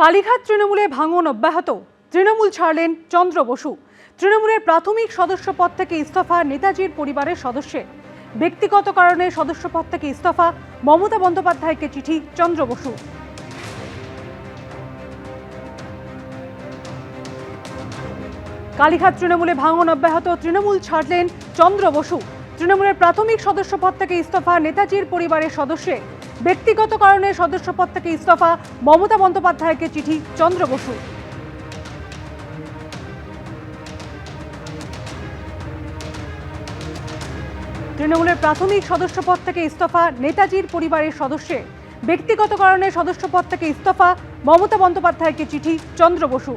কালীঘাট তৃণমূলে ভাঙন অব্যাহত। তৃণমূল ছাড়লেন চন্দ্র বসু। তৃণমূলের প্রাথমিক সদস্য পদ থেকে ইস্তফা নেতাজির পরিবারের সদস্যের। ব্যক্তিগত কারণে সদস্য পদ থেকে ইস্তফা, মমতা বন্দ্যোপাধ্যায়কে চিঠি চন্দ্র বসু। কালীঘাট তৃণমূলে ভাঙন অব্যাহত। তৃণমূল ছাড়লেন চন্দ্র বসু। তৃণমূলের প্রাথমিক সদস্য পদ থেকে ইস্তফা নেতাজির পরিবারের সদস্যের। ব্যক্তিগত কারণে সদস্য পদ থেকে ইস্তফা, মমতা বন্দ্যোপাধ্যায়কে চিঠি চন্দ্র বসু। তৃণমূলের প্রাথমিক সদস্য পদ থেকে ইস্তফা নেতাজির পরিবারের সদস্যের। ব্যক্তিগত কারণে সদস্য পদ থেকে ইস্তফা, মমতা বন্দ্যোপাধ্যায়কে চিঠি চন্দ্র বসু।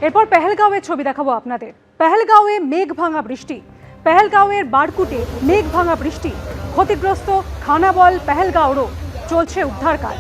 এরপর পেহেলগাঁওয়ের ছবি দেখাবো আপনাদের। পেহেলগাঁওয়ে মেঘ ভাঙা বৃষ্টি। পেহেলগাঁওয়ের বারকুটে মেঘ ভাঙা বৃষ্টি। ক্ষতিগ্রস্ত খানাবল পেহেলগাঁওরও। চলছে উদ্ধার কাজ।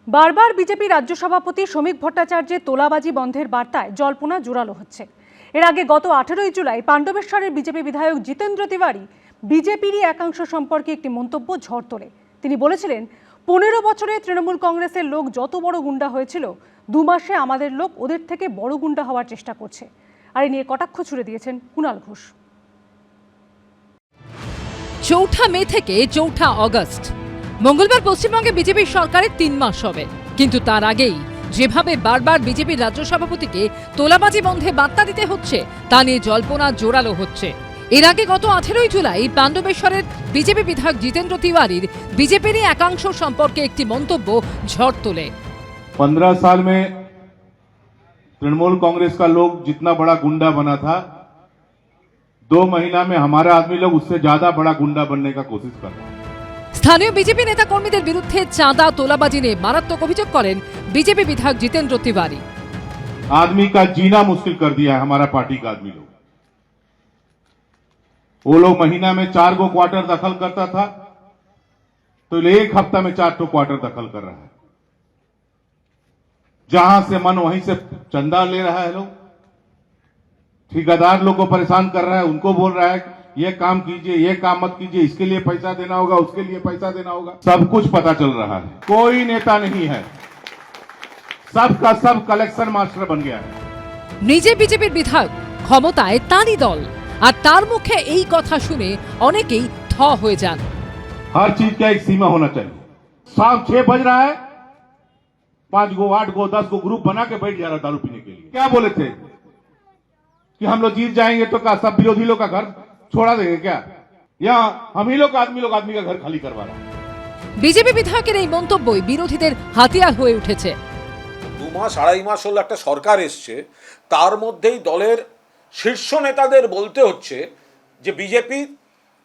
বারবার বিজেপি রাজ্য সভাপতি শ্রমিক ভট্টাচার্যের তোলাবাজি বন্ধের বার্তায় জল্পনা জোরালো হচ্ছে। এর আগে গত 18 জুলাই পাণ্ডবেশ্বরের বিজেপি বিধায়ক জিতেন্দ্র তিওয়ারি বিজেপিরই একাংশ সম্পর্কে একটি মন্তব্য ঝড় তোলে। তিনি বলেছিলেন, 15 বছরে তৃণমূল কংগ্রেসের লোক যত বড় গুন্ডা হয়েছিল, 2 মাসে আমাদের লোক ওদের থেকে বড় গুন্ডা হওয়ার চেষ্টা করছে। আর এ নিয়ে কটাক্ষ ছুড়ে দিয়েছেন কুণাল ঘোষ। 4 মে থেকে 4 আগস্ট মঙ্গলবার পশ্চিমবঙ্গে বিজেপির সরকারের 3 মাস হবে। কিন্তু তার আগেই যেভাবে বারবার বিজেপির রাজ্য সভাপতিকে তোলাবাজি বন্ধে বার্তা দিতে হচ্ছে, তা নিয়ে জল্পনা জোরালো হচ্ছে। এর আগে গত 18 জুলাই পাণ্ডবেশ্বরের বিজেপি বিধায়ক জিতেন্দ্র তিওয়ারির বিজেপিরই একাংশ সম্পর্কে একটি মন্তব্য ঝড় তোলে। 15 साल में तृणमूल कांग्रेस का लोग जितना बड़ा गुंडा बना था, 2 महीना में हमारा आदमी लोग उससे ज्यादा बड़ा गुंडा बनने का कोशिश कर रहा है। স্থানীয় বিজেপি নেতা কর্মীদের বিরুদ্ধে চাঁদা তোলাবাজি নিয়ে মারাত্মক অভিযোগ করেন বিজেপি বিধায়ক জিতেন্দ্র তিওয়ারি। आदमी का जीना मुश्किल कर दिया है हमारा पार्टी का आदमी लोग। वो लोग महीना में 4 गो क्वार्टर दखल करता था, तो 1 हफ्ता में 4 क्वार्टर दखल कर रहा है। जहां से मन वहीं से चंदा ले रहा है लोग। ठेकेदार लोग को परेशान कर रहा है, उनको बोल रहा है ये काम कीजिए, ये काम मत कीजिए, इसके लिए पैसा देना होगा, उसके लिए पैसा देना होगा। सब कुछ पता चल रहा है। कोई नेता नहीं है, सबका सब कलेक्शन मास्टर बन गया है। নিজে বিজেপির বিধায়ক, ক্ষমতায় তারই দল, আর তার মুখে এই কথা শুনে অনেকেই থ হয়ে যান। हर चीज का एक सीमा होना चाहिए। शाम 6 बज रहा है, 5 गो 8 गो 10 गो ग्रुप बना के बैठ जा रहा दारू पीने के लिए। क्या बोले थे कि हम लोग जीत जाएंगे तो क्या सब विरोधी लोग का घर छोड़ा देंगे क्या? या हम ही लोग आदमी का घर खाली करवा रहा है। বিজেপি বিধায়কের এই মন্তব্যই বিরোধীদের হাতিয়ার হয়ে উঠেছে। 2 মাস 2.5 মাস হলো একটা সরকার এসছে, তার মধ্যেই দলের শীর্ষ নেতাদের বলতে হচ্ছে যে বিজেপি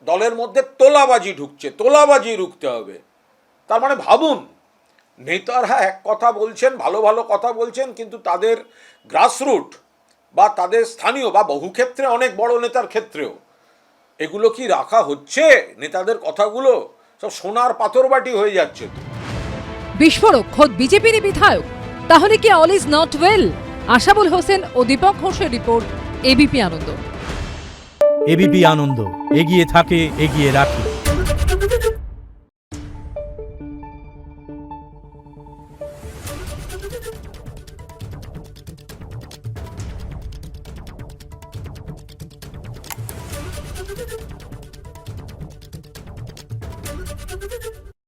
দলের মধ্যে তোলাবাজি ঢুকছে, তোলাবাজি রুখতে হবে। তার মানে ভাবুন, নেতারা এক কথা বলছেন, ভালো ভালো কথা বলছেন, কিন্তু তাদের গ্রাসরুট বা তাদের স্থানীয় বা বহু ক্ষেত্রে অনেক বড় নেতার ক্ষেত্রেও এগুলো কি রাখা হচ্ছে? নেতাদের কথাগুলো সব সোনার পাথরবাটি হয়ে যাচ্ছে। বিস্ফোরক খোদ বিজেপির বিধায়ক। তাহলে কি all is not well? Ashabul Hossain ও দীপক ঘোষের report, ABP Ananda. ABP Ananda, এগিয়ে থাকে, এগিয়ে রাখে।